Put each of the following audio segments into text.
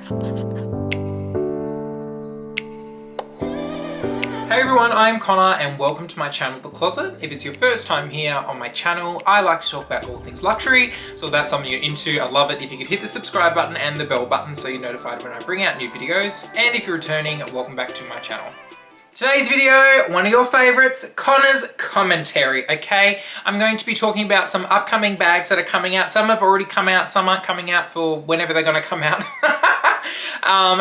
Hey everyone, I'm Connor and welcome to my channel, The Closet. If it's your first time here on my channel, I like to talk about all things luxury, so if that's something you're into, I'd love it if you could hit the subscribe button and the bell button so you're notified when I bring out new videos. And if you're returning, welcome back to my channel. Today's video, one of your favorites, Connor's commentary, okay? I'm going to be talking about some upcoming bags that are coming out. Some have already come out, some aren't coming out for whenever they're gonna come out.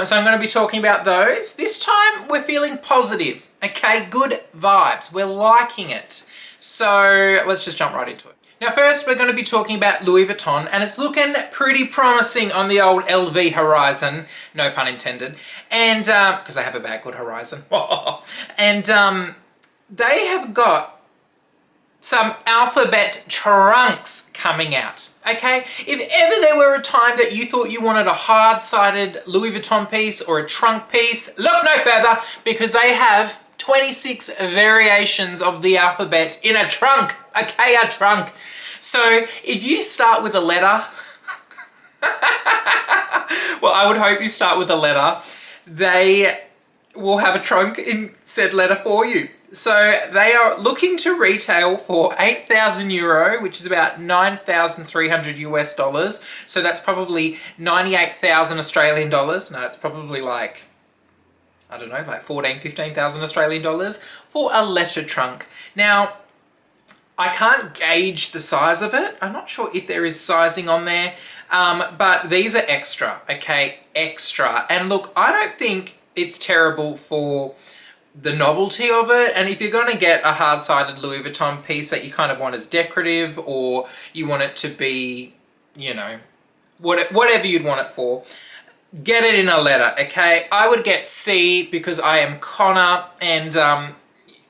So I'm gonna be talking about those. This time, we're feeling positive, okay? Good vibes, we're liking it. So let's just jump right into it. Now first, we're gonna be talking about Louis Vuitton, and it's looking pretty promising on the old LV horizon, no pun intended, and, because I have a bag called Horizon. And they have got some alphabet trunks coming out, okay? If ever there were a time that you thought you wanted a hard-sided Louis Vuitton piece or a trunk piece, look no further, because they have 26 variations of the alphabet in a trunk, okay, a trunk. So if you start with a letter, well, I would hope you start with a letter, they will have a trunk in said letter for you. So they are looking to retail for 8,000 euro, which is about 9,300 US dollars. So that's probably 98,000 Australian dollars. No, it's probably like, I don't know, like 14, 15,000 Australian dollars for a letter trunk. Now, I can't gauge the size of it. I'm not sure if there is sizing on there, but these are extra, okay? Extra. And look, I don't think it's terrible for the novelty of it. And if you're gonna get a hard-sided Louis Vuitton piece that you kind of want as decorative, or you want it to be, you know, whatever you'd want it for, get it in a letter, okay? I would get C because I am Connor, and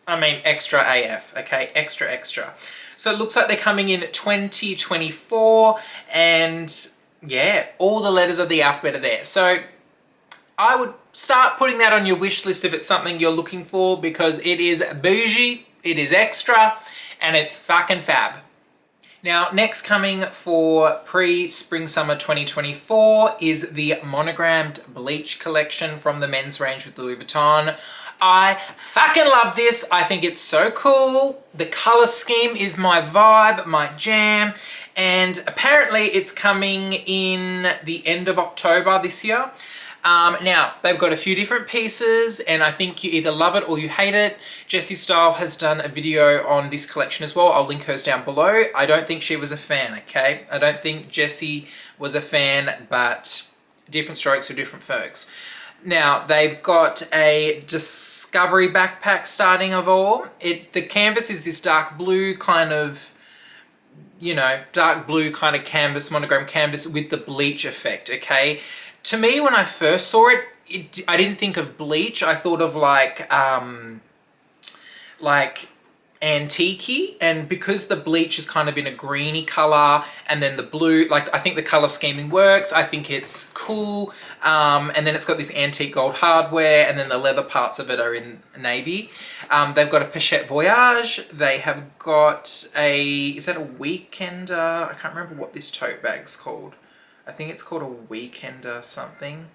I mean extra AF, okay? Extra, extra. So it looks like they're coming in 2024, and yeah, all the letters of the alphabet are there. So I would start putting that on your wish list if it's something you're looking for, because it is bougie, it is extra, and it's fucking fab. Now, next coming for pre-spring-summer 2024 is the Monogrammed Bleach collection from the men's range with Louis Vuitton. I fucking love this. I think it's so cool. The color scheme is my vibe, my jam, and apparently it's coming in the end of October this year. Now, they've got a few different pieces, and I think you either love it or you hate it. Jessie Style has done a video on this collection as well. I'll link hers down below. I don't think she was a fan, okay? I don't think Jessie was a fan, but different strokes for different folks. Now, they've got a Discovery backpack starting of all. The canvas is this dark blue kind of, you know, dark blue kind of canvas, monogram canvas with the bleach effect, okay? To me, when I first saw it, I didn't think of bleach. I thought of like antique-y, and because the bleach is kind of in a greeny color, and then the blue, like I think the color scheming works. I think it's cool, and then it's got this antique gold hardware, and then the leather parts of it are in navy. They've got a Pochette Voyage. They have got a, is that a Weekender? I can't remember what this tote bag's called. I think it's called a Weekender something.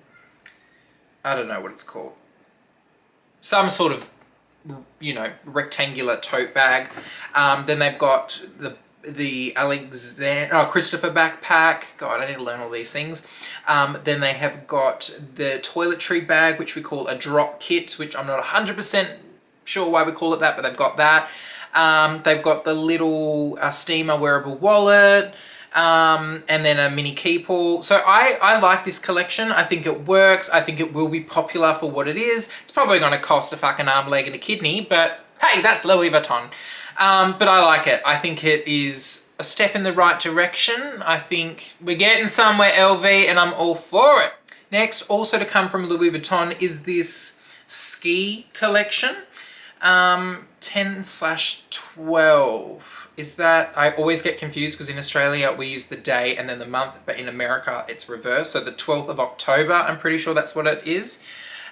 I don't know what it's called. Some sort of, you know, rectangular tote bag. Then they've got the Christopher backpack. God, I need to learn all these things. Then they have got the toiletry bag, which we call a drop kit, which I'm not 100% sure why we call it that, but they've got that. They've got the little steamer wearable wallet. And then a mini key pull. So I like this collection. I think it works. I think it will be popular for what it is. It's probably going to cost a fucking arm, leg, and a kidney, but hey, that's Louis Vuitton. But I like it. I think it is a step in the right direction. I think we're getting somewhere, LV, and I'm all for it. Next, also to come from Louis Vuitton is this ski collection. 10/12. Is that, I always get confused because in Australia we use the day and then the month, but in America it's reversed. So the 12th of October, I'm pretty sure that's what it is.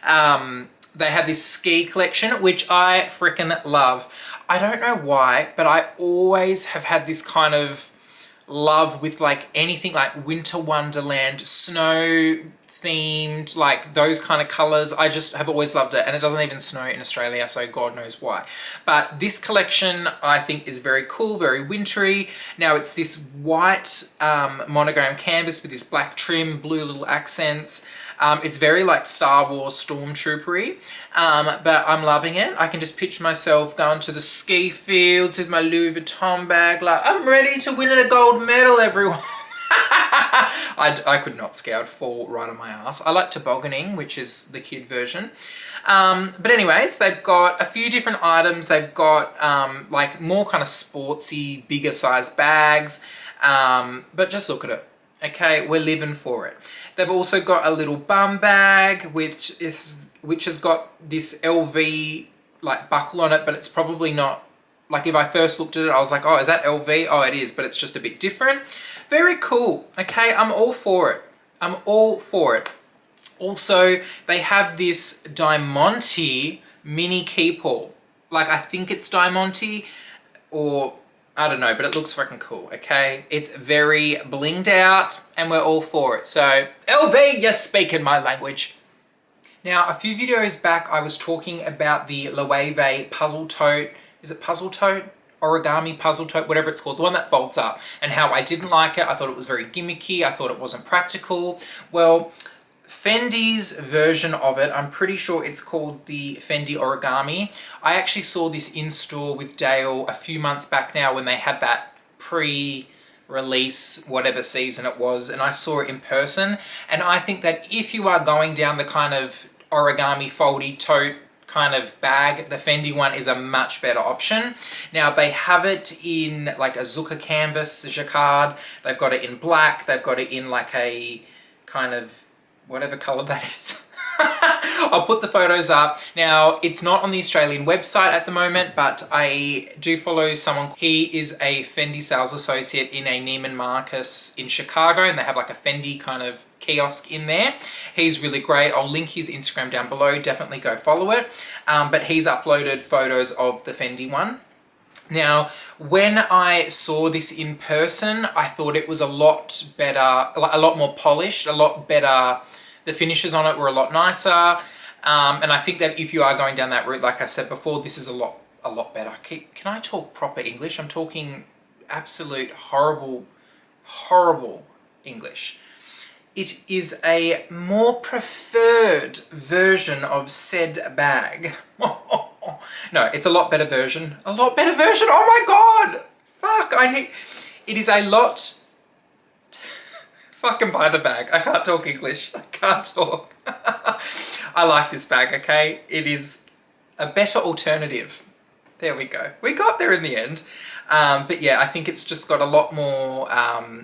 They have this ski collection, which I freaking love. I don't know why, but I always have had this kind of love with like anything like winter wonderland, snow themed, like those kind of colors. I just have always loved it, and it doesn't even snow in Australia, so God knows why. But this collection I think is very cool, very wintry. Now it's this white monogram canvas with this black trim, blue little accents. It's very like Star Wars stormtroopery, but I'm loving it. I can just picture myself going to the ski fields with my Louis Vuitton bag, like I'm ready to win a gold medal, everyone. I could not ski. I'd fall right on my ass. I like tobogganing, which is the kid version. But anyways, they've got a few different items. They've got like more kind of sportsy, bigger size bags. But just look at it. Okay, we're living for it. They've also got a little bum bag, which has got this LV like buckle on it, but it's probably not. Like if I first looked at it, I was like, oh, is that LV? Oh, it is, but it's just a bit different. Very cool, okay? I'm all for it. I'm all for it. Also, they have this Diamante mini keypull. Like, I think it's Diamante, or I don't know, but it looks freaking cool, okay? It's very blinged out, and we're all for it. So, LV, you're speaking my language. Now, a few videos back, I was talking about the Loewe puzzle tote. Is it puzzle tote? Origami puzzle tote, whatever it's called, the one that folds up, and how I didn't like it. I thought it was very gimmicky. I thought it wasn't practical. Well, Fendi's version of it, I'm pretty sure it's called the Fendi Origami. I actually saw this in store with Dale a few months back now when they had that pre-release, whatever season it was, and I saw it in person. And I think that if you are going down the kind of origami foldy tote kind of bag, the Fendi one is a much better option. Now they have it in like a Zucca canvas, jacquard. They've got it in black. They've got it in like a kind of whatever color that is. I'll put the photos up. Now, it's not on the Australian website at the moment, but I do follow someone. He is a Fendi sales associate in a Neiman Marcus in Chicago, and they have like a Fendi kind of kiosk in there. He's really great. I'll link his Instagram down below. Definitely go follow it. But he's uploaded photos of the Fendi one. Now, when I saw this in person, I thought it was a lot better, a lot more polished, a lot better. The finishes on it were a lot nicer. And I think that if you are going down that route, like I said before, this is a lot better. Can I talk proper English? I'm talking absolute horrible English. It is a more preferred version of said bag. No, it's a lot better version. A lot better version. Oh my God. Fuck, it is a lot. Fucking buy the bag. I can't talk English. I can't talk. I like this bag, okay? It is a better alternative. There we go. We got there in the end. But yeah, I think it's just got a lot more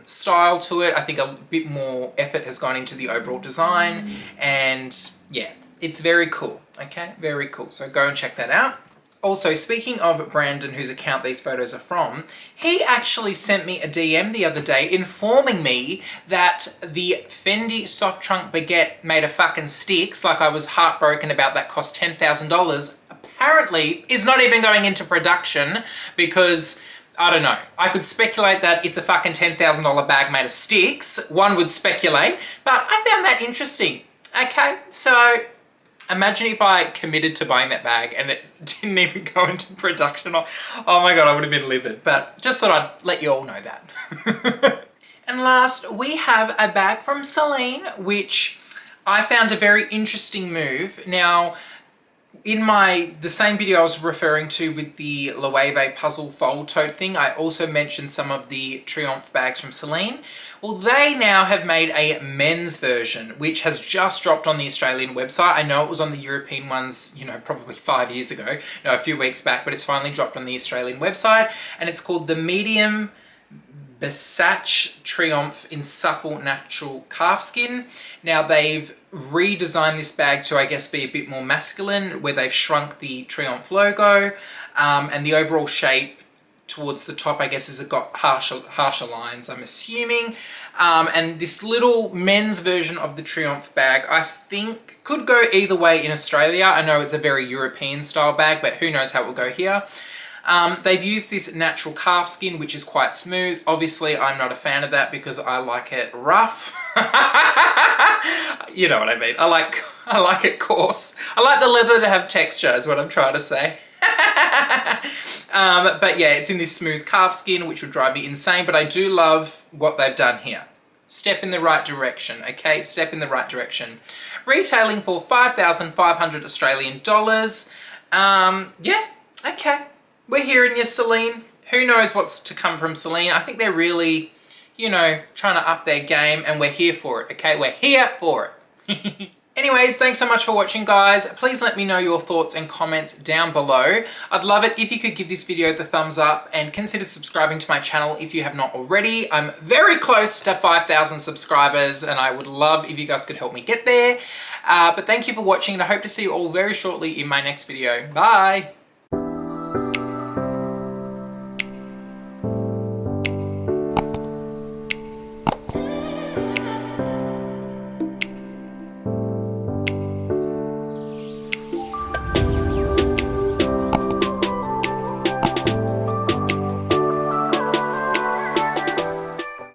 style to it. I think a bit more effort has gone into the overall design. And yeah, it's very cool, okay? Very cool. So go and check that out. Also, speaking of Brandon, whose account these photos are from, he actually sent me a DM the other day informing me that the Fendi soft trunk baguette made of fucking sticks, like I was heartbroken about that cost $10,000, apparently is not even going into production because, I don't know, I could speculate that it's a fucking $10,000 bag made of sticks. One would speculate, but I found that interesting. Okay, so imagine if I committed to buying that bag and it didn't even go into production. Oh my God, I would have been livid. But just thought I'd let you all know that. And last, we have a bag from Celine, which I found a very interesting move. Now, in the same video I was referring to with the Loewe puzzle fold tote thing, I also mentioned some of the Triomphe bags from Celine. Well, they now have made a men's version, which has just dropped on the Australian website. I know it was on the European ones, you know, probably 5 years ago, no, a few weeks back, but it's finally dropped on the Australian website, and it's called the Medium Besace Triomphe in Supple Natural Calfskin. Now, they've redesigned this bag to, I guess, be a bit more masculine, where they've shrunk the Triomphe logo, and the overall shape towards the top, I guess, has got harsher lines, I'm assuming. And this little men's version of the Triomphe bag, I think, could go either way in Australia. I know it's a very European style bag, but who knows how it will go here. They've used this natural calf skin, which is quite smooth. Obviously, I'm not a fan of that because I like it rough. You know what I mean. I like it coarse. I like the leather to have texture is what I'm trying to say. But yeah, it's in this smooth calf skin, which would drive me insane, but I do love what they've done here. Step in the right direction, okay? Step in the right direction. Retailing for 5,500 Australian dollars. Yeah, okay. We're hearing you, Celine. Who knows what's to come from Celine? I think they're really, you know, trying to up their game, and we're here for it, okay? We're here for it. Anyways, thanks so much for watching, guys. Please let me know your thoughts and comments down below. I'd love it if you could give this video the thumbs up and consider subscribing to my channel if you have not already. I'm very close to 5,000 subscribers and I would love if you guys could help me get there. But thank you for watching and I hope to see you all very shortly in my next video. Bye!